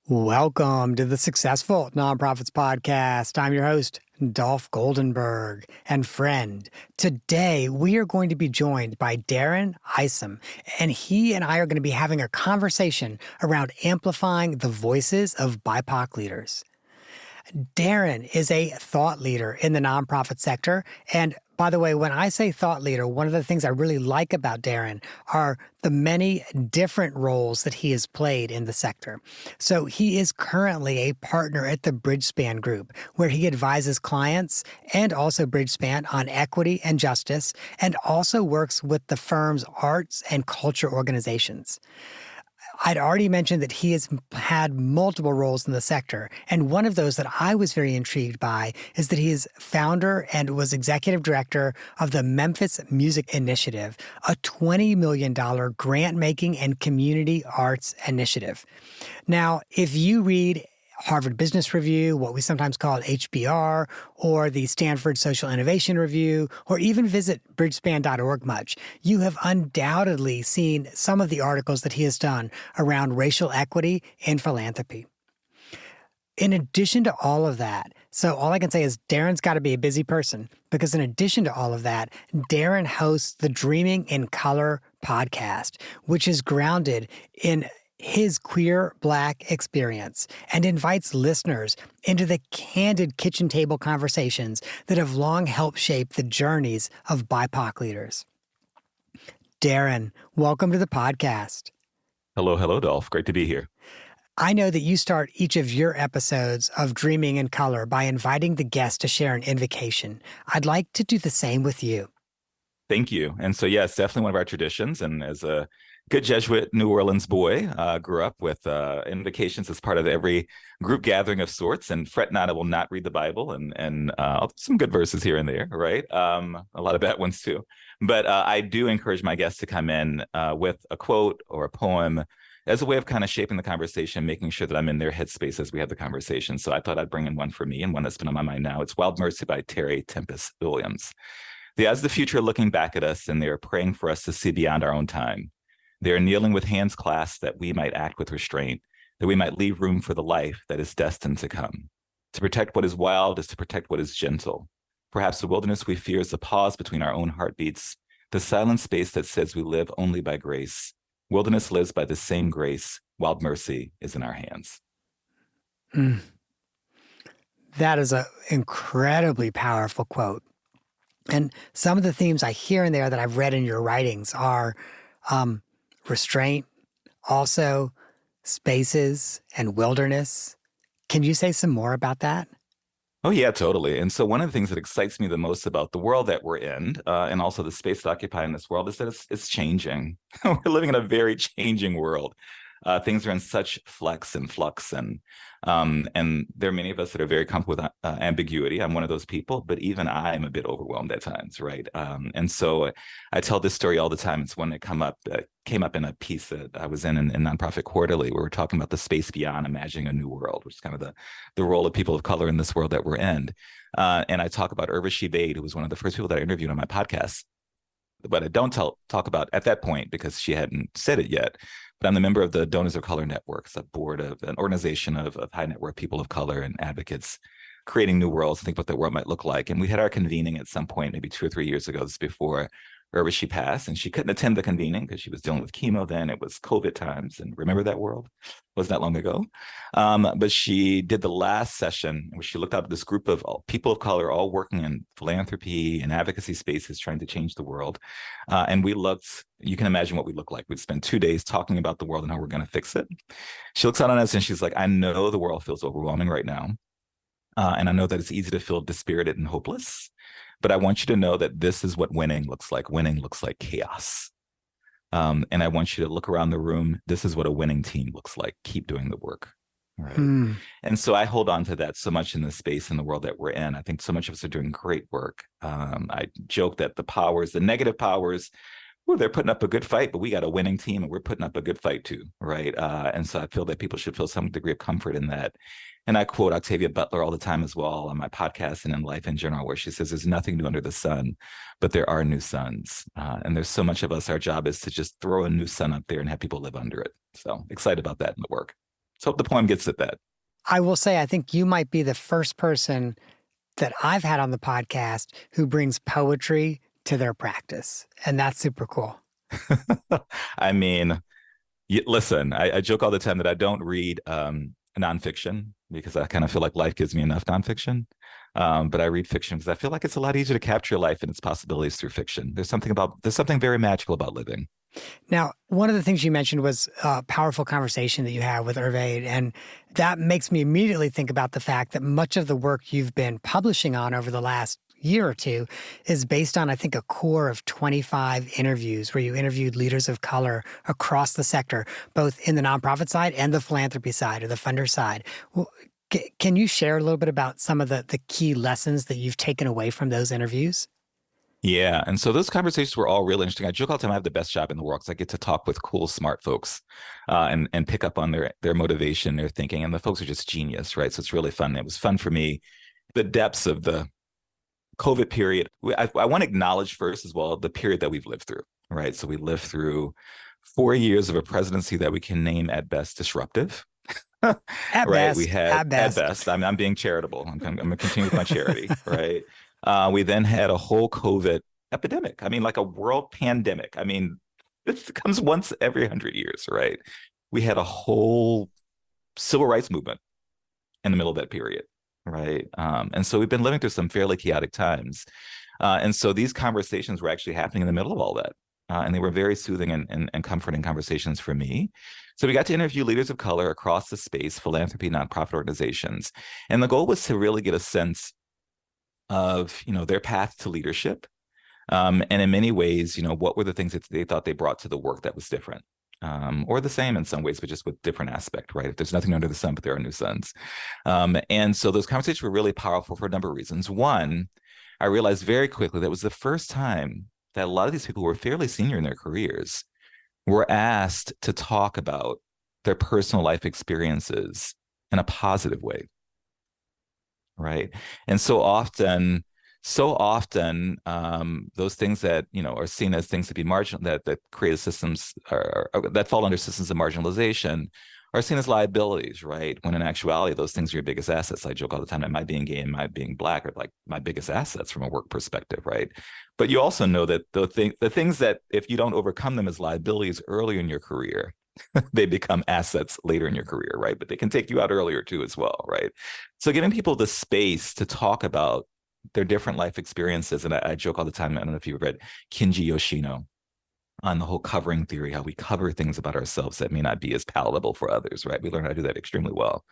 Welcome to the Successful Nonprofits Podcast. I'm your host, Dolph Goldenberg, and friend. Today, we are going to be joined by Darren Isom, and he and I are going to be having a conversation around amplifying the voices of BIPOC leaders. Darren is a thought leader in the nonprofit sector. And by the way, when I say thought leader, one of the things I really like about Darren are the many different roles that he has played in the sector. So he is currently a partner at the Bridgespan Group, where he advises clients and also Bridgespan on equity and justice, and also works with the firm's arts and culture organizations. I'd already mentioned that he has had multiple roles in the sector, and one of those that I was very intrigued by is that he is founder and was executive director of the Memphis Music Initiative, a $20 million grant-making and community arts initiative. Now, if you read Harvard Business Review, what we sometimes call HBR, or the Stanford Social Innovation Review, or even visit bridgespan.org much, you have undoubtedly seen some of the articles that he has done around racial equity and philanthropy. In addition to all of that, so all I can say is Darren's got to be a busy person, because in addition to all of that, Darren hosts the Dreaming in Color podcast, which is grounded in his queer Black experience and invites listeners into the candid kitchen table conversations that have long helped shape the journeys of BIPOC leaders. Darren, welcome to the podcast. Hello, Dolph. Great to be here. I know that you start each of your episodes of Dreaming in Color by inviting the guest to share an invocation. I'd like to do the same with you. Thank you. And so, yes, definitely one of our traditions. And as a good Jesuit New Orleans boy, grew up with invocations as part of every group gathering of sorts. And fret not, I will not read the Bible, and some good verses here and there, right? A lot of bad ones too. But I do encourage my guests to come in with a quote or a poem as a way of kind of shaping the conversation, making sure that I'm in their headspace as we have the conversation. So I thought I'd bring in one for me, and one that's been on my mind now. It's Wild Mercy by Terry Tempest Williams. The eyes of the future are looking back at us, and they are praying for us to see beyond our own time. They are kneeling with hands clasped that we might act with restraint, that we might leave room for the life that is destined to come. To protect what is wild is to protect what is gentle. Perhaps the wilderness we fear is the pause between our own heartbeats, the silent space that says we live only by grace. Wilderness lives by the same grace. Wild mercy is in our hands. That is an incredibly powerful quote. And some of the themes I hear in there that I've read in your writings are restraint, also spaces and wilderness. Can you say some more about that? Oh, yeah, totally. And so one of the things that excites me the most about the world that we're in, and also the space to occupy in this world, is that it's changing. We're living in a very changing world. Things are in such flux, and there are many of us that are very comfortable with ambiguity. I'm one of those people, but even I am a bit overwhelmed at times, right? And so I tell this story all the time. It's one that came up in a piece that I was in Nonprofit Quarterly, where we're talking about the space beyond imagining a new world, which is kind of the role of people of color in this world that we're in. And I talk about Urvashi Bade, who was one of the first people that I interviewed on my podcast. But I don't talk about at that point, because she hadn't said it yet. But I'm the member of the Donors of Color Network, a board of an organization of high net worth people of color and advocates creating new worlds, think what the world might look like. And we had our convening at some point, maybe 2 or 3 years ago, this before Urvashi passed, and she couldn't attend the convening because she was dealing with chemo then. It was COVID times, and remember that world? Wasn't that long ago? But she did the last session where she looked out at this group of people of color, all working in philanthropy and advocacy spaces, trying to change the world. And we looked, you can imagine what we look like. We'd spend 2 days talking about the world and how we're going to fix it. She looks out on us and she's like, I know the world feels overwhelming right now. And I know that it's easy to feel dispirited and hopeless. But I want you to know that this is what winning looks like. Winning looks like chaos. And I want you to look around the room. This is what a winning team looks like. Keep doing the work. Right. And so I hold on to that so much in the space in the world that we're in. I think so much of us are doing great work. I joke that the negative powers, well, they're putting up a good fight, but we got a winning team and we're putting up a good fight too. Right. And so I feel that people should feel some degree of comfort in that. And I quote Octavia Butler all the time as well on my podcast and in life in general, where she says, there's nothing new under the sun, but there are new suns. And there's so much of us, our job is to just throw a new sun up there and have people live under it. So excited about that in the work. So hope the poem gets at that. I will say, I think you might be the first person that I've had on the podcast who brings poetry to their practice. And that's super cool. I mean, listen, I joke all the time that I don't read nonfiction because I kind of feel like life gives me enough nonfiction. But I read fiction because I feel like it's a lot easier to capture life and its possibilities through fiction. There's something very magical about living. Now, one of the things you mentioned was a powerful conversation that you had with Hervé, and that makes me immediately think about the fact that much of the work you've been publishing on over the last year or two is based on, I think, a core of 25 interviews where you interviewed leaders of color across the sector, both in the nonprofit side and the philanthropy side or the funder side. Can you share a little bit about some of the key lessons that you've taken away from those interviews? Yeah. And so those conversations were all really interesting. I joke all the time I have the best job in the world because I get to talk with cool, smart folks and pick up on their motivation, their thinking. And the folks are just genius, right? So it's really fun. It was fun for me. The depths of the COVID period. I want to acknowledge first as well the period that we've lived through, right? So we lived through 4 years of a presidency that we can name at best disruptive. At right. best, We had at best. at best. I'm being charitable. I'm going to continue with my charity. Right. We then had a whole COVID epidemic. I mean, like a world pandemic. I mean, this comes once every 100 years. Right. We had a whole civil rights movement in the middle of that period. Right. And so we've been living through some fairly chaotic times. And so these conversations were actually happening in the middle of all that. And they were very soothing and comforting conversations for me. So we got to interview leaders of color across the space, philanthropy, nonprofit organizations. And the goal was to really get a sense of, their path to leadership. And in many ways, what were the things that they thought they brought to the work that was different? Or the same in some ways, but just with different aspect, right? If there's nothing under the sun, but there are new suns. And so those conversations were really powerful for a number of reasons. One, I realized very quickly that it was the first time that a lot of these people who were fairly senior in their careers were asked to talk about their personal life experiences in a positive way, right? And those things that are seen as things to be marginal, that create systems or that fall under systems of marginalization, are seen as liabilities, right? When in actuality, those things are your biggest assets. I joke all the time that my being gay and my being Black are like my biggest assets from a work perspective, right? But you also know that the things that if you don't overcome them as liabilities earlier in your career, they become assets later in your career, right? But they can take you out earlier too as well, right? So giving people the space to talk about their different life experiences. And I joke all the time, I don't know if you've read Kinji Yoshino on the whole covering theory, how we cover things about ourselves that may not be as palatable for others, right? We learn how to do that extremely well.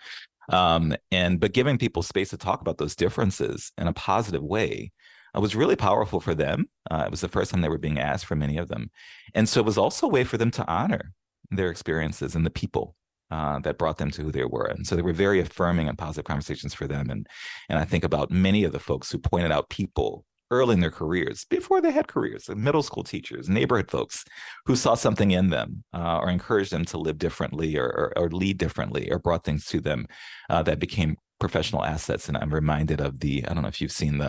But giving people space to talk about those differences in a positive way was really powerful for them. It was the first time they were being asked for many of them. And so it was also a way for them to honor their experiences and the people that brought them to who they were. And so they were very affirming and positive conversations for them. And I think about many of the folks who pointed out people early in their careers, before they had careers, like middle school teachers, neighborhood folks who saw something in them or encouraged them to live differently or lead differently or brought things to them that became professional assets. And I'm reminded of I don't know if you've seen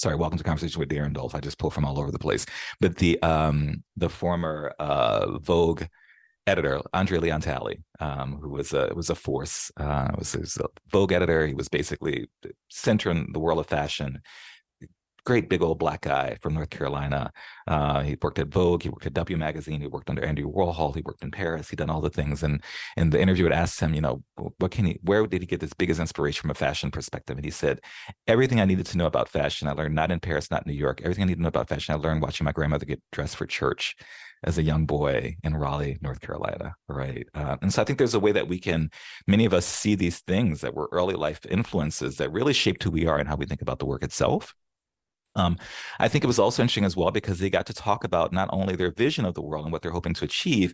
welcome to Conversation with Darren Dolph. I just pull from all over the place. But the former Vogue editor, Andre Leontali, who was a force, was a Vogue editor. He was basically center in the world of fashion. Great big old Black guy from North Carolina. He worked at Vogue. He worked at W Magazine. He worked under Andy Warhol. He worked in Paris. He'd done all the things. And the interviewer asked him, where did he get this biggest inspiration from a fashion perspective? And he said, everything I needed to know about fashion, I learned not in Paris, not in New York. Everything I needed to know about fashion, I learned watching my grandmother get dressed for church as a young boy in Raleigh, North Carolina, right? And so I think there's a way that many of us see these things that were early life influences that really shaped who we are and how we think about the work itself. I think it was also interesting as well because they got to talk about not only their vision of the world and what they're hoping to achieve,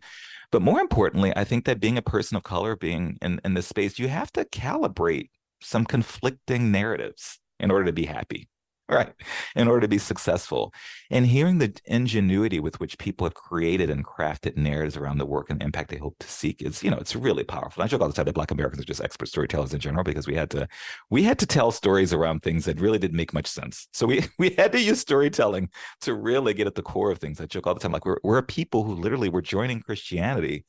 but more importantly, I think that being a person of color, being in this space, you have to calibrate some conflicting narratives in order to be happy, right? In order to be successful. And hearing the ingenuity with which people have created and crafted narratives around the work and the impact they hope to seek is, it's really powerful. I joke all the time that Black Americans are just expert storytellers in general because we had to tell stories around things that really didn't make much sense. So we had to use storytelling to really get at the core of things. I joke all the time, like we're a people who literally were joining Christianity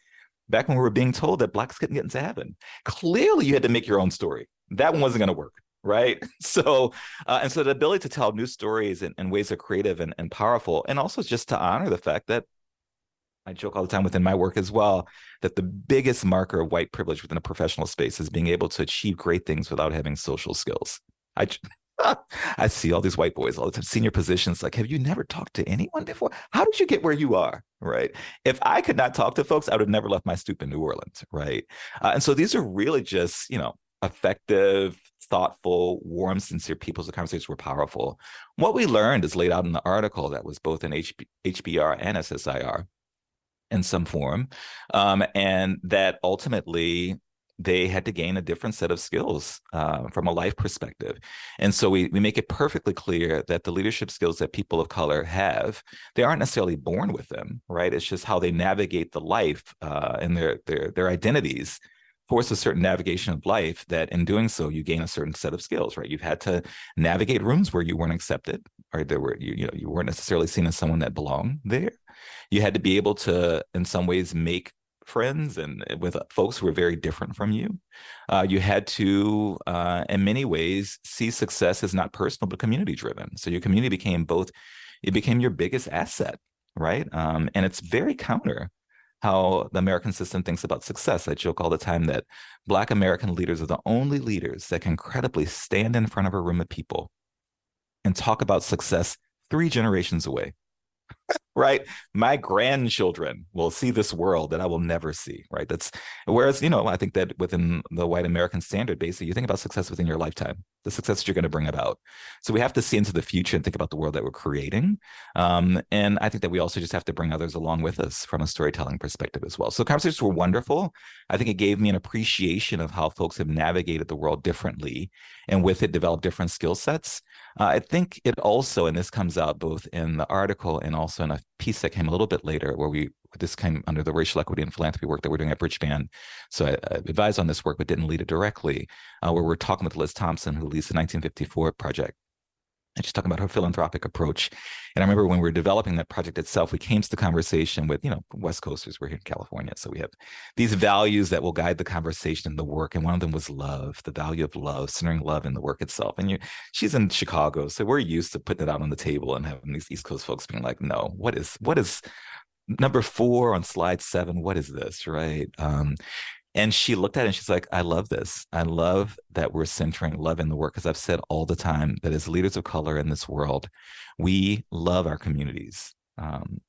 back when we were being told that Blacks couldn't get into heaven. Clearly, you had to make your own story. That one wasn't going to work, right? So the ability to tell new stories in ways that are creative and powerful, and also just to honor the fact that I joke all the time within my work as well, that the biggest marker of white privilege within a professional space is being able to achieve great things without having social skills. I I see all these white boys all the time, senior positions. Like, have you never talked to anyone before? How did you get where you are? Right. If I could not talk to folks, I would have never left my stoop in New Orleans. Right. And so these are really just, effective, thoughtful, warm, sincere people. The conversations were powerful. What we learned is laid out in the article that was both in HBR and SSIR in some form. And that ultimately they had to gain a different set of skills from a life perspective. And so we make it perfectly clear that the leadership skills that people of color have, they aren't necessarily born with them, right? It's just how they navigate the life and their identities force a certain navigation of life that in doing so, you gain a certain set of skills, right? You've had to navigate rooms where you weren't accepted, or there were, you weren't necessarily seen as someone that belonged there. You had to be able to, in some ways, make friends and with folks who were very different from you. You had to, in many ways, see success as not personal, but community driven. So your community became it became your biggest asset, right? And it's very counter how the American system thinks about success. I joke all the time that Black American leaders are the only leaders that can credibly stand in front of a room of people and talk about success 3 generations away. Right. My grandchildren will see this world that I will never see. Right. Whereas, I think that within the white American standard, basically, you think about success within your lifetime, the success that you're going to bring about. So we have to see into the future and think about the world that we're creating. And I think that we also just have to bring others along with us from a storytelling perspective as well. So conversations were wonderful. I think it gave me an appreciation of how folks have navigated the world differently and with it developed different skill sets. I think it also, and this comes out both in the article and also in a piece that came a little bit later, where this came under the racial equity and philanthropy work that we're doing at Bridgeband. So I advised on this work, but didn't lead it directly, where we're talking with Liz Thompson, who leads the 1954 project. And she's talking about her philanthropic approach. And I remember when we were developing that project itself, we came to the conversation with, West Coasters, we're here in California. So we have these values that will guide the conversation and the work. And one of them was love, the value of love, centering love in the work itself. And she's in Chicago. So we're used to putting it out on the table and having these East Coast folks being like, no, what is number 4 on slide 7? What is this, right? And she looked at it and she's like, I love this. I love that we're centering love in the work, because I've said all the time that as leaders of color in this world, we love our communities.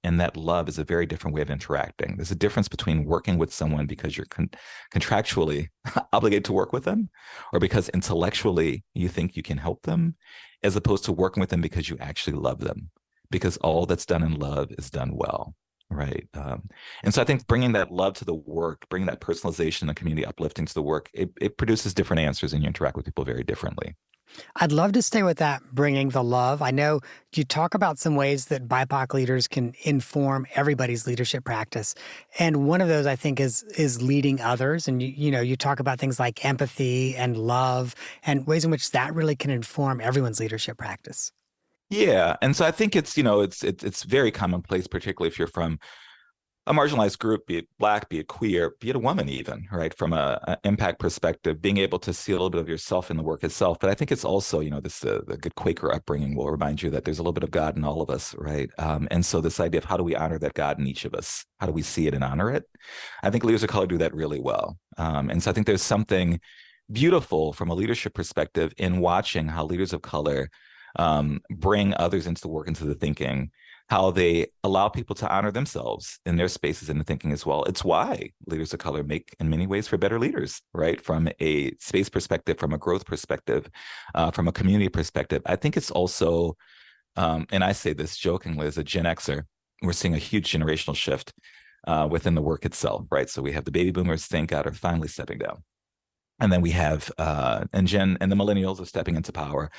And that love is a very different way of interacting. There's a difference between working with someone because you're contractually obligated to work with them, or because intellectually you think you can help them, as opposed to working with them because you actually love them, because all that's done in love is done well. Right. And so I think bringing that love to the work, bringing that personalization and community uplifting to the work, it produces different answers, and you interact with people very differently. I'd love to stay with that, bringing the love. I know you talk about some ways that BIPOC leaders can inform everybody's leadership practice. And one of those, I think, is leading others. And, you talk about things like empathy and love and ways in which that really can inform everyone's leadership practice. Yeah. And so I think it's very commonplace, particularly if you're from a marginalized group, be it Black, be it queer, be it a woman even, right? From a impact perspective, being able to see a little bit of yourself in the work itself. But I think it's also, the good Quaker upbringing will remind you that there's a little bit of God in all of us, right? And so this idea of how do we honor that God in each of us? How do we see it and honor it? I think leaders of color do that really well. And so I think there's something beautiful from a leadership perspective in watching how leaders of color bring others into the work, into the thinking, how they allow people to honor themselves in their spaces and the thinking as well. It's why leaders of color make, in many ways, for better leaders, right? From a space perspective, from a growth perspective, from a community perspective. I think it's also, and I say this jokingly, as a Gen Xer, we're seeing a huge generational shift within the work itself, right? So we have the baby boomers, thank God, are finally stepping down. And then we have, and the millennials are stepping into power.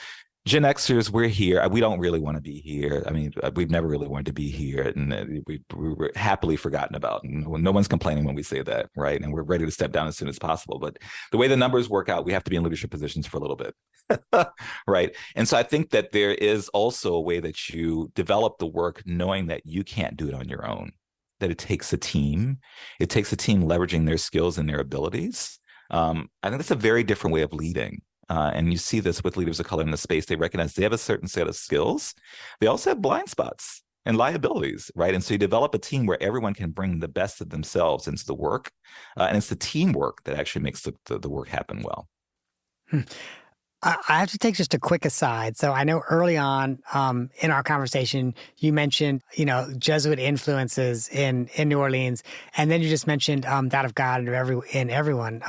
Gen Xers, we're here. We don't really want to be here. I mean, we've never really wanted to be here, and we were happily forgotten about. And no one's complaining when we say that, right? And we're ready to step down as soon as possible. But the way the numbers work out, we have to be in leadership positions for a little bit, right? And so I think that there is also a way that you develop the work knowing that you can't do it on your own. that it takes a team. It takes a team leveraging their skills and their abilities. I think that's a very different way of leading. And you see this with leaders of color in the space. They recognize they have a certain set of skills. They also have blind spots and liabilities, right? And so you develop a team where everyone can bring the best of themselves into the work. And it's the teamwork that actually makes the work happen well. I have to take just a quick aside. So I know early on in our conversation, you mentioned, Jesuit influences in New Orleans, and then you just mentioned that of God in everyone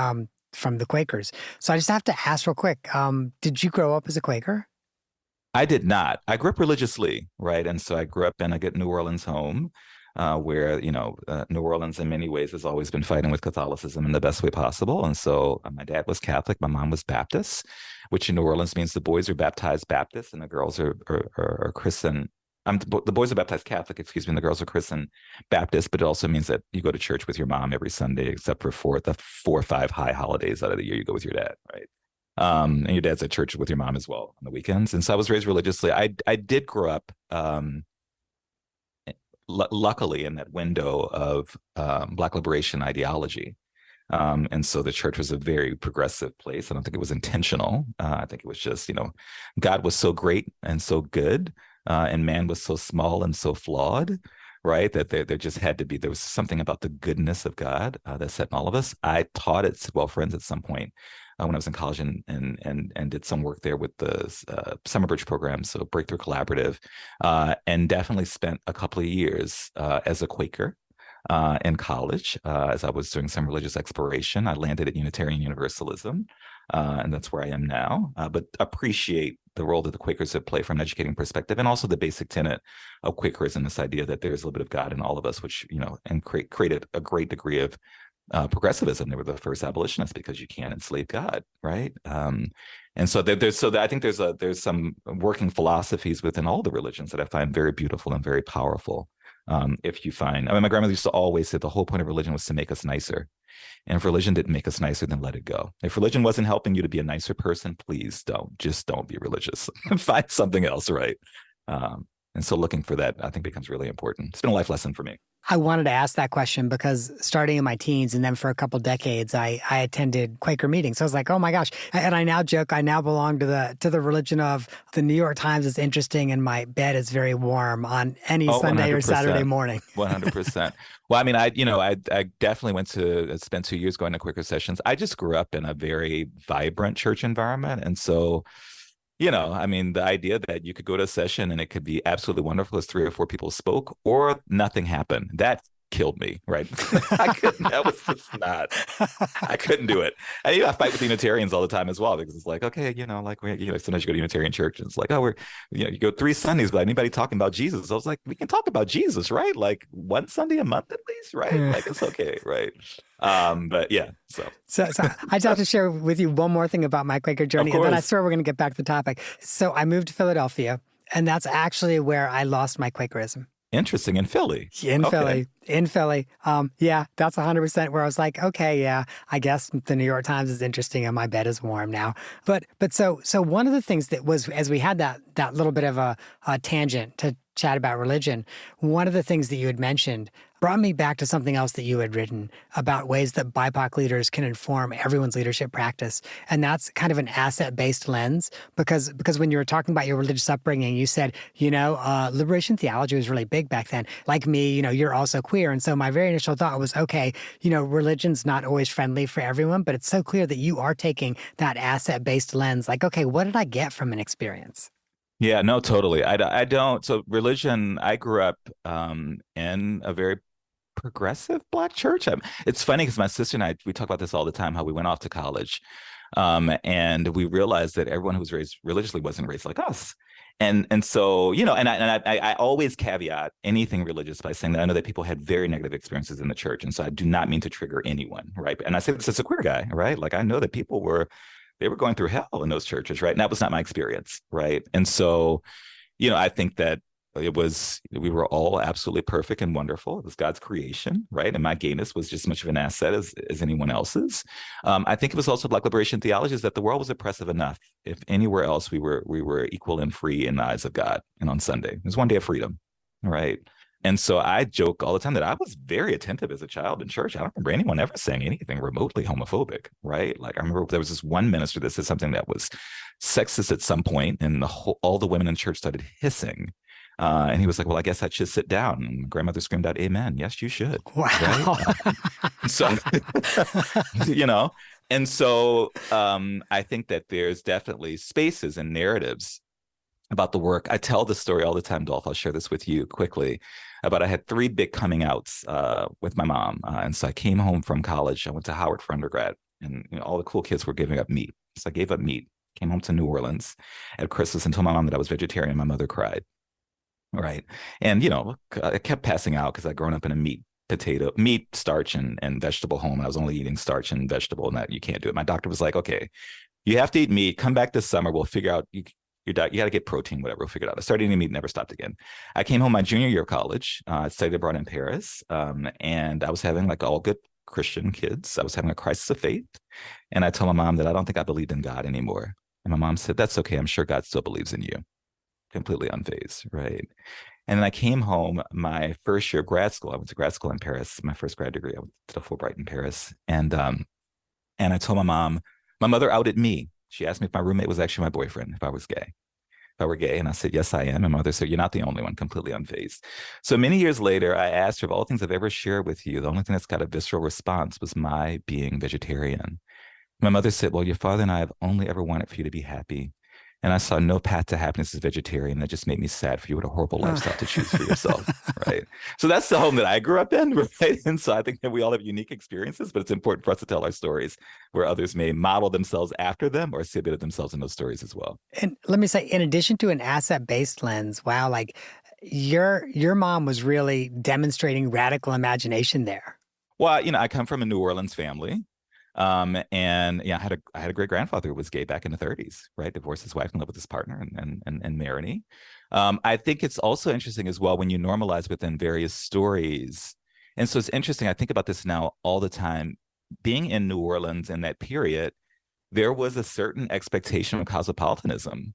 from the Quakers. So I just have to ask real quick, did you grow up as a Quaker? I did not. I grew up religiously, right? And so I grew up in a good New Orleans home where, New Orleans in many ways has always been fighting with Catholicism in the best way possible. And so my dad was Catholic, my mom was Baptist, which in New Orleans means the boys are baptized Baptist and the girls are Christian. The boys are baptized Catholic, excuse me, and the girls are Christian Baptist, but it also means that you go to church with your mom every Sunday, except for the 4 or 5 high holidays out of the year, you go with your dad, right? And your dad's at church with your mom as well on the weekends. And so I was raised religiously. I did grow up luckily in that window of Black liberation ideology. And so the church was a very progressive place. I don't think it was intentional. I think it was just, God was so great and so good, and man was so small and so flawed, right? That there just had to be, there was something about the goodness of God that set in all of us. I taught at Sidwell Friends at some point when I was in college and did some work there with the Summer Bridge program, so Breakthrough Collaborative, and definitely spent a couple of years as a Quaker in college as I was doing some religious exploration. I landed at Unitarian Universalism, and that's where I am now, but appreciate the role that the Quakers have played from an educating perspective, and also the basic tenet of Quakerism, this idea that there's a little bit of God in all of us, which, and created a great degree of progressivism. They were the first abolitionists because you can't enslave God, right? And so I think there's some working philosophies within all the religions that I find very beautiful and very powerful. If you find, my grandmother used to always say the whole point of religion was to make us nicer. And if religion didn't make us nicer, then let it go. If religion wasn't helping you to be a nicer person, please don't be religious. Find something else, right? And so looking for that, I think, becomes really important. It's been a life lesson for me. I wanted to ask that question because starting in my teens and then for a couple decades, I attended Quaker meetings. So I was like, oh my gosh. And I now joke, I now belong to the religion of the New York Times is interesting and my bed is very warm on any Sunday 100%. Or Saturday morning. 100%. Well, I definitely went to spend 2 years going to Quaker sessions. I just grew up in a very vibrant church environment. And so, the idea that you could go to a session and it could be absolutely wonderful as 3 or 4 people spoke or nothing happened. That killed me, right? I couldn't do it. And I fight with Unitarians all the time as well, because it's like, okay, sometimes you go to Unitarian church and it's like, oh, you go 3 Sundays without anybody talking about Jesus. I was like, we can talk about Jesus, right? Like 1 Sunday a month at least, right? Like it's okay, right? But yeah, so I just have to share with you one more thing about my Quaker journey, and then I swear we're going to get back to the topic. So I moved to Philadelphia, and that's actually where I lost my Quakerism. Interesting. In Philly. In Philly. Yeah, that's 100% where I was like, okay, yeah, I guess the New York Times is interesting and my bed is warm now. But so one of the things that was, as we had that little bit of a tangent to chat about religion, one of the things that you had mentioned brought me back to something else that you had written about ways that BIPOC leaders can inform everyone's leadership practice. And that's kind of an asset-based lens, because when you were talking about your religious upbringing, you said, liberation theology was really big back then. Like me, you're also queer. And so my very initial thought was, okay, religion's not always friendly for everyone, but it's so clear that you are taking that asset-based lens. Like, okay, what did I get from an experience? Yeah, no, totally. I don't. So religion, I grew up in a very progressive Black church. It's funny because my sister and I, we talk about this all the time, how we went off to college and we realized that everyone who was raised religiously wasn't raised like us. And so, I always caveat anything religious by saying that I know that people had very negative experiences in the church. And so I do not mean to trigger anyone, right? And I say this as a queer guy, right? Like I know that they were going through hell in those churches, right? And that was not my experience, right? And so, I think that we were all absolutely perfect and wonderful. It was God's creation, right? And my gayness was just as much of an asset as anyone else's. I think it was also Black liberation theology is that the world was oppressive enough. If anywhere else we were equal and free in the eyes of God, and on Sunday, there's one day of freedom, right? And so I joke all the time that I was very attentive as a child in church. I don't remember anyone ever saying anything remotely homophobic, right? Like I remember there was this one minister that said something that was sexist at some point, and all the women in church started hissing. And he was like, "Well, I guess I should sit down." And my grandmother screamed out, "Amen. Yes, you should." Right? Wow. So, you know, and so I think that there's definitely spaces and narratives about the work. I tell this story all the time, Dolph. I'll share this with you quickly. But I had three big coming outs with my mom. And so I came home from college. I went to Howard for undergrad, and all the cool kids were giving up meat. So I gave up meat, came home to New Orleans at Christmas and told my mom that I was vegetarian. My mother cried. Right. And, I kept passing out because I'd grown up in a meat, starch, and vegetable home. I was only eating starch and vegetable, and that you can't do it. My doctor was like, "Okay, you have to eat meat. Come back this summer. We'll figure out your diet. You got to get protein, whatever. We'll figure it out." I started eating meat, never stopped again. I came home my junior year of college. I studied abroad in Paris, and I was having, like all good Christian kids, I was having a crisis of faith. And I told my mom that I don't think I believed in God anymore. And my mom said, "That's okay. I'm sure God still believes in you." Completely unfazed, right? And then I came home my first year of grad school. I went to grad school in Paris, my first grad degree. I went to the Fulbright in Paris. And I told my mom, my mother outed me. She asked me if my roommate was actually my boyfriend, if I was gay. If I were gay. And I said, "Yes, I am." And my mother said, "You're not the only one," completely unfazed. So many years later, I asked her, of all things I've ever shared with you, the only thing that's got a visceral response was my being vegetarian. My mother said, "Well, your father and I have only ever wanted for you to be happy. And I saw no path to happiness as a vegetarian. That just made me sad for you. What a horrible lifestyle to choose for yourself." Right. So that's the home that I grew up in. Right. And so I think that we all have unique experiences, but it's important for us to tell our stories where others may model themselves after them or see a bit of themselves in those stories as well. And let me say, in addition to an asset-based lens, wow, like your mom was really demonstrating radical imagination there. Well, I come from a New Orleans family. And yeah, I had a great grandfather who was gay back in the 30s, right? Divorced his wife and lived with his partner and married. I think it's also interesting as well when you normalize within various stories. And so it's interesting. I think about this now all the time. Being in New Orleans in that period, there was a certain expectation of cosmopolitanism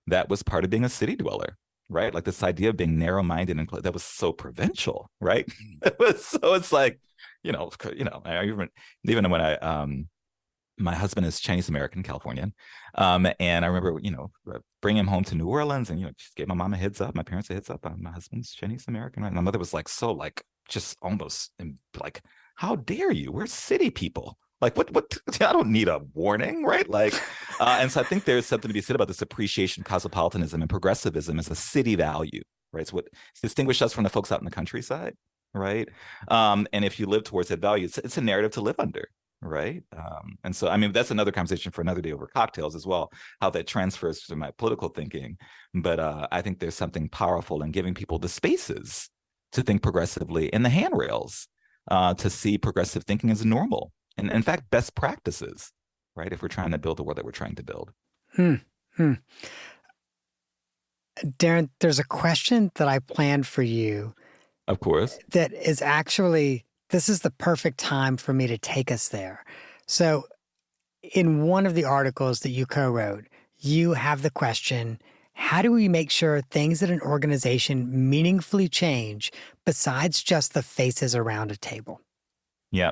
that was part of being a city dweller, right? Like this idea of being narrow-minded and that was so provincial, right? So it's like, I even when my husband is Chinese American, Californian, and I remember, bringing him home to New Orleans, and just gave my mom a heads up, my parents a heads up. My husband's Chinese American, right? My mother was like, so like, just almost like, "How dare you? We're city people. Like, what? I don't need a warning, right?" Like, and so I think there's something to be said about this appreciation of cosmopolitanism and progressivism as a city value, right? It's what distinguishes us from the folks out in the countryside, right? And if you live towards that value, it's a narrative to live under, right? And so, I mean, that's another conversation for another day over cocktails as well, how that transfers to my political thinking. But I think there's something powerful in giving people the spaces to think progressively and the handrails to see progressive thinking as normal and, in fact, best practices, right? If we're trying to build the world that we're trying to build. Hmm. Hmm. Darren, there's a question that I planned for you Of course. that is actually, this is the perfect time for me to take us there. So, in one of the articles that you co-wrote, you have the question, how do we make sure things at an organization meaningfully change besides just the faces around a table? Yeah.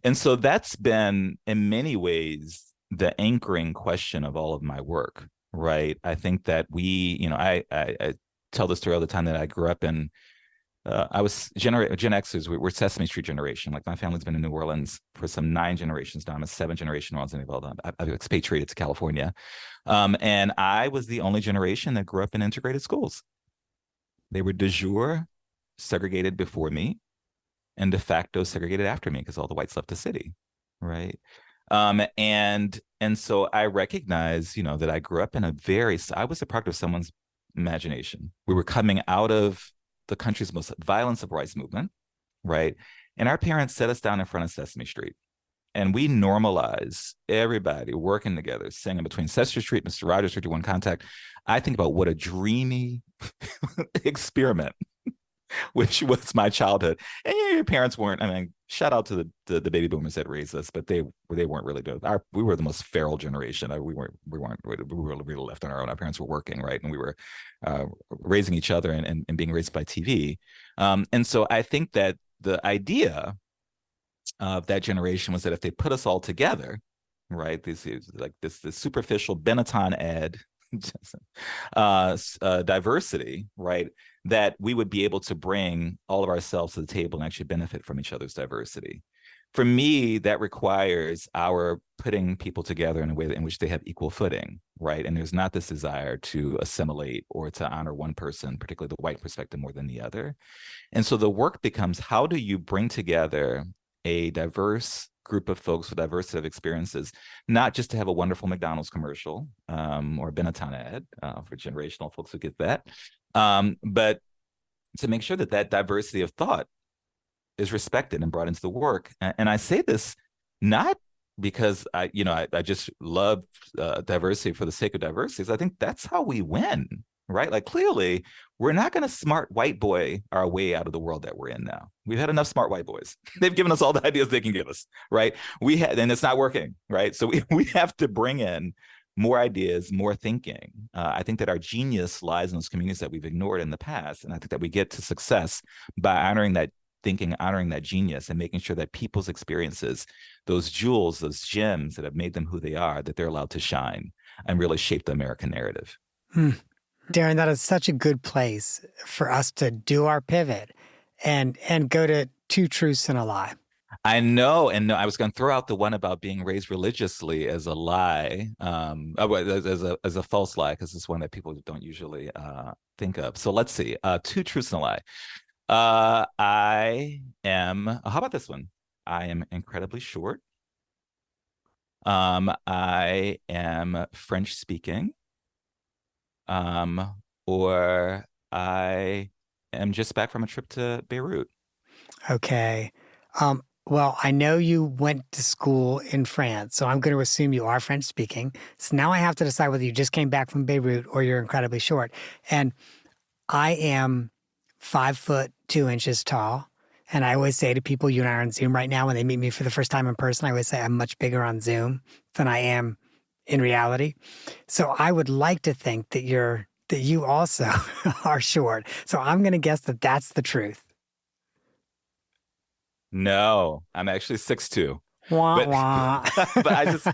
And so that's been, in many ways, the anchoring question of all of my work, right? I think that I tell the story all the time that I grew up in. I was Gen Xers. We're Sesame Street generation. Like my family's been in New Orleans for some 9 generations now. I'm a 7th-generation New Orleans. I've expatriated to California, and I was the only generation that grew up in integrated schools. They were de jure segregated before me, and de facto segregated after me because all the whites left the city, right? And so I recognize, that I grew up in I was a product of someone's imagination. We were coming out of the country's most violent civil rights movement, right? And our parents set us down in front of Sesame Street. And we normalize everybody working together, singing between Sesame Street, Mr. Rogers, 51 Contact. I think about what a dreamy experiment which was my childhood. And your parents weren't, I mean, shout out to the baby boomers that raised us, but they weren't really good. We were the most feral generation. We were really left on our own. Our parents were working, right, and we were raising each other and being raised by TV. And so I think that the idea of that generation was that if they put us all together, right, this superficial Benetton ad diversity, right, that we would be able to bring all of ourselves to the table and actually benefit from each other's diversity. For me, that requires our putting people together in a way in which they have equal footing, right? And there's not this desire to assimilate or to honor one person, particularly the white perspective, more than the other. And so the work becomes, how do you bring together a diverse group of folks with diverse set of experiences, not just to have a wonderful McDonald's commercial or a Benetton ad for generational folks who get that, but to make sure that that diversity of thought is respected and brought into the work. And I say this not because I just love diversity for the sake of diversity. I think that's how we win, right? Like, clearly, we're not going to smart white boy our way out of the world that we're in now. We've had enough smart white boys. They've given us all the ideas they can give us, right? And it's not working, right? So we have to bring in more ideas, more thinking. I think that our genius lies in those communities that we've ignored in the past. And I think that we get to success by honoring that thinking, honoring that genius, and making sure that people's experiences, those jewels, those gems that have made them who they are, that they're allowed to shine and really shape the American narrative. Darren, that is such a good place for us to do our pivot and go to two truths and a lie. I know. And no, I was going to throw out the one about being raised religiously as a lie, as a false lie, because it's one that people don't usually think of. So let's see. Two truths and a lie. I am, how about this one? I am incredibly short. I am French speaking. Or I am just back from a trip to Beirut. Okay. Well, I know you went to school in France, so I'm going to assume you are French speaking. So now I have to decide whether you just came back from Beirut or you're incredibly short. And I am 5'2" tall. And I always say to people, you and I are on Zoom right now, when they meet me for the first time in person, I always say I'm much bigger on Zoom than I am in reality. So I would like to think that you also are short. So I'm going to guess that that's the truth. No, I'm actually 6'2". Wah, wah. But I just,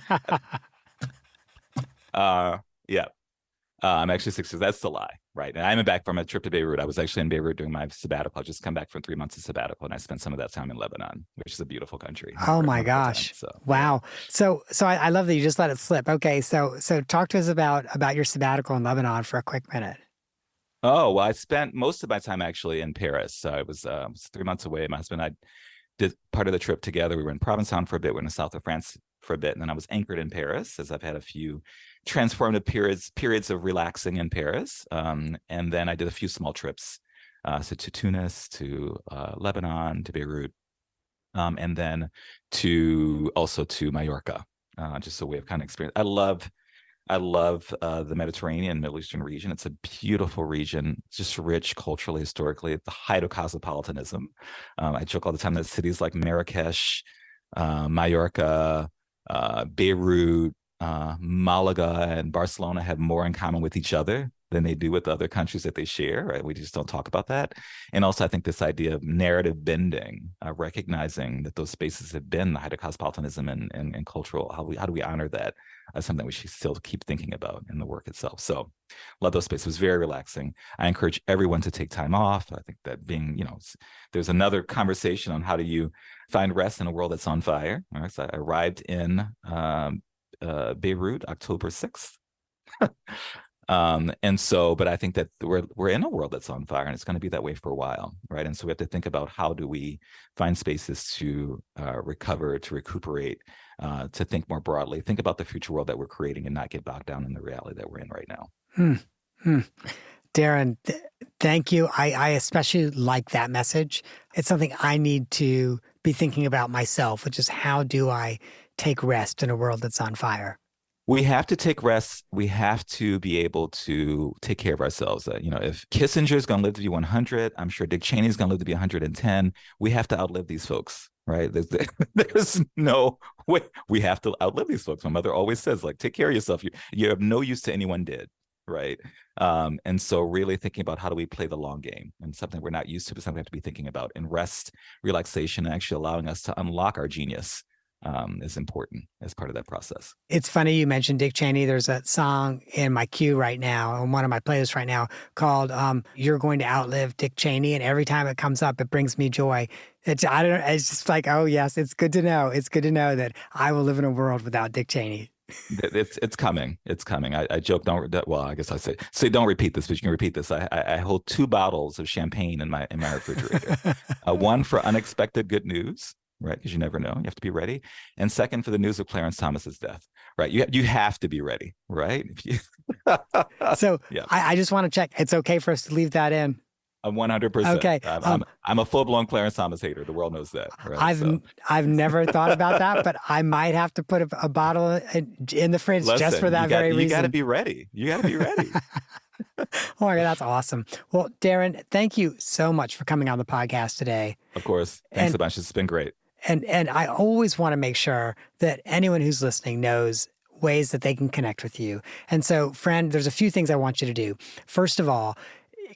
yeah. I'm actually 6'2". That's the lie, right? And I'm back from a trip to Beirut. I was actually in Beirut during my sabbatical. I just come back from 3 months of sabbatical, and I spent some of that time in Lebanon, which is a beautiful country. Oh my gosh! So, wow. Yeah. So I love that you just let it slip. Okay, so talk to us about your sabbatical in Lebanon for a quick minute. Oh, well, I spent most of my time actually in Paris. So I was 3 months away. My husband and I did part of the trip together. We were in Provincetown for a bit. We were in the south of France for a bit, and then I was anchored in Paris, as I've had a few transformative periods of relaxing in Paris. And then I did a few small trips, so to Tunis, to Lebanon, to Beirut, and then also to Mallorca, just a way of kind of experience. I love the Mediterranean, Middle Eastern region. It's a beautiful region, just rich culturally, historically, at the height of cosmopolitanism. I joke all the time that cities like Marrakesh, Mallorca, Beirut, Malaga, and Barcelona have more in common with each other than they do with other countries that they share, right? We just don't talk about that. And also, I think this idea of narrative bending, recognizing that those spaces have been the height of cosmopolitanism and cultural, how do we honor that as something we should still keep thinking about in the work itself. So love those spaces. It was very relaxing. I encourage everyone to take time off. I think that there's another conversation on how do you find rest in a world that's on fire. All right, so I arrived in Beirut October 6th. But I think that we're in a world that's on fire, and it's going to be that way for a while, right? And so we have to think about how do we find spaces to recover, to recuperate, to think more broadly, think about the future world that we're creating, and not get bogged down in the reality that we're in right now. Darren, thank you. I especially like that message. It's something I need to be thinking about myself, which is how do I take rest in a world that's on fire? We have to take rests. We have to be able to take care of ourselves. If Kissinger's going to live to be 100, I'm sure Dick Cheney's going to live to be 110. We have to outlive these folks, right? There's no way. We have to outlive these folks. My mother always says, like, take care of yourself. You have no use to anyone dead, right? And so really thinking about how do we play the long game, and something we're not used to, but something we have to be thinking about. And rest, relaxation, and actually allowing us to unlock our genius is important as part of that process. It's funny you mentioned Dick Cheney. There's a song in my queue right now, on one of my playlists right now, called "You're Going to Outlive Dick Cheney," and every time it comes up, it brings me joy. It's just like, oh yes, it's good to know. It's good to know that I will live in a world without Dick Cheney. It's coming. It's coming. I joke. I guess I say don't repeat this, but you can repeat this. I hold 2 bottles of champagne in my refrigerator. One for unexpected good news, right? Because you never know. You have to be ready. And second, for the news of Clarence Thomas's death, right? You have to be ready, right? So yeah. I just want to check. It's okay for us to leave that in. 100%. Okay. I'm a full-blown Clarence Thomas hater. The world knows that. Right? I've never thought about that, but I might have to put a bottle in the fridge just for that very reason. You got to be ready. You got to be ready. Oh my God, that's awesome. Well, Darren, thank you so much for coming on the podcast today. Of course. Thanks a bunch. It's been great. And I always want to make sure that anyone who's listening knows ways that they can connect with you. And so, friend, there's a few things I want you to do. First of all,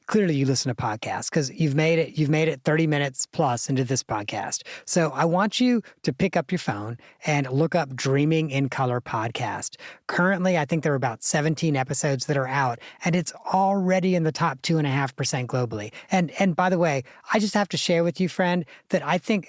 clearly you listen to podcasts because you've made it 30 minutes plus into this podcast. So I want you to pick up your phone and look up Dreaming in Color podcast. Currently, I think there are about 17 episodes that are out, and it's already in the top 2.5% globally. And by the way, I just have to share with you, friend, that I think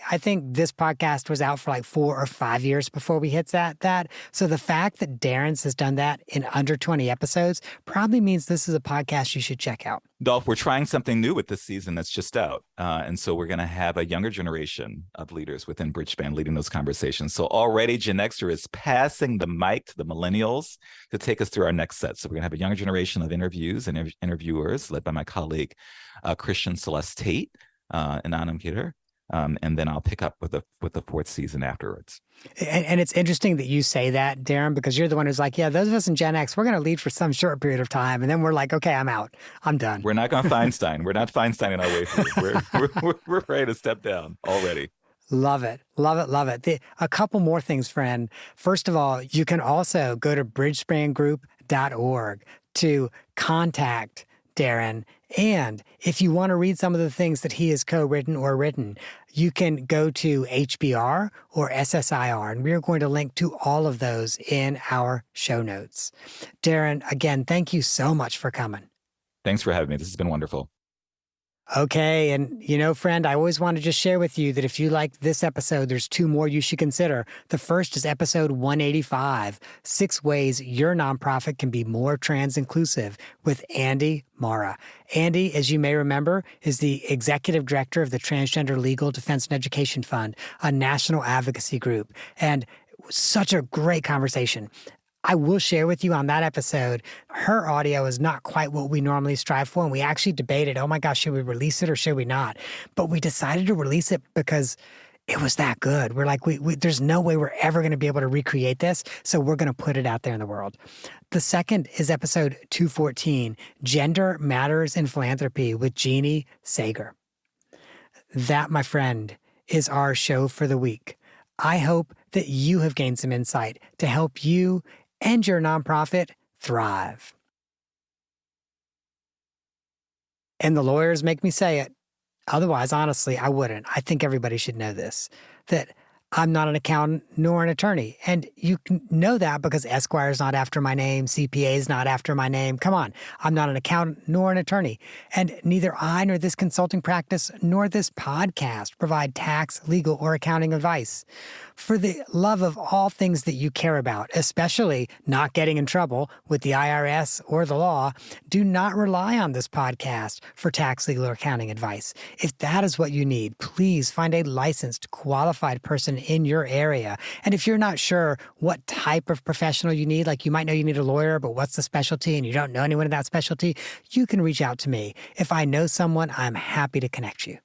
this podcast was out for like 4 or 5 years before we hit that. So the fact that Darren's has done that in under 20 episodes probably means this is a podcast you should check out. Dolph, we're trying something new with this season that's just out. And so we're going to have a younger generation of leaders within Bridgespan leading those conversations. So already Gen Xer is passing the mic to the millennials to take us through our next set. So we're going to have a younger generation of interviews and interviewers led by my colleague, Christian Celeste Tate and Anam Gitter. And then I'll pick up with the 4th season afterwards. And it's interesting that you say that, Darren, because you're the one who's like, yeah, those of us in Gen X, we're going to lead for some short period of time. And then we're like, okay, I'm out. I'm done. We're not going to Feinstein. We're not Feinsteining our way through. We're ready to step down already. Love it. Love it. Love it. A couple more things, friend. First of all, you can also go to bridgespangroup.org to contact Darren. And if you want to read some of the things that he has co-written or written, you can go to HBR or SSIR, and we are going to link to all of those in our show notes. Darren, again, thank you so much for coming. Thanks for having me. This has been wonderful. Okay. And, friend, I always want to just share with you that if you like this episode, there's 2 more you should consider. The first is episode 185, 6 Ways Your Nonprofit Can Be More Trans Inclusive, with Andy Mara. Andy, as you may remember, is the executive director of the Transgender Legal Defense and Education Fund, a national advocacy group. And it was such a great conversation. I will share with you on that episode, her audio is not quite what we normally strive for. And we actually debated, oh my gosh, should we release it or should we not? But we decided to release it because it was that good. We're like, there's no way we're ever going to be able to recreate this. So we're going to put it out there in the world. The second is episode 214, Gender Matters in Philanthropy, with Jeannie Sager. That, my friend, is our show for the week. I hope that you have gained some insight to help you and your nonprofit thrive. And the lawyers make me say it. Otherwise, honestly, I wouldn't. I think everybody should know this, that I'm not an accountant nor an attorney. And you can know that because Esquire is not after my name, CPA is not after my name. Come on, I'm not an accountant nor an attorney. And neither I nor this consulting practice nor this podcast provide tax, legal, or accounting advice. For the love of all things that you care about, especially not getting in trouble with the IRS or the law, do not rely on this podcast for tax, legal, or accounting advice. If that is what you need, please find a licensed, qualified person in your area. And if you're not sure what type of professional you need, like you might know you need a lawyer, but what's the specialty and you don't know anyone in that specialty, you can reach out to me. If I know someone, I'm happy to connect you.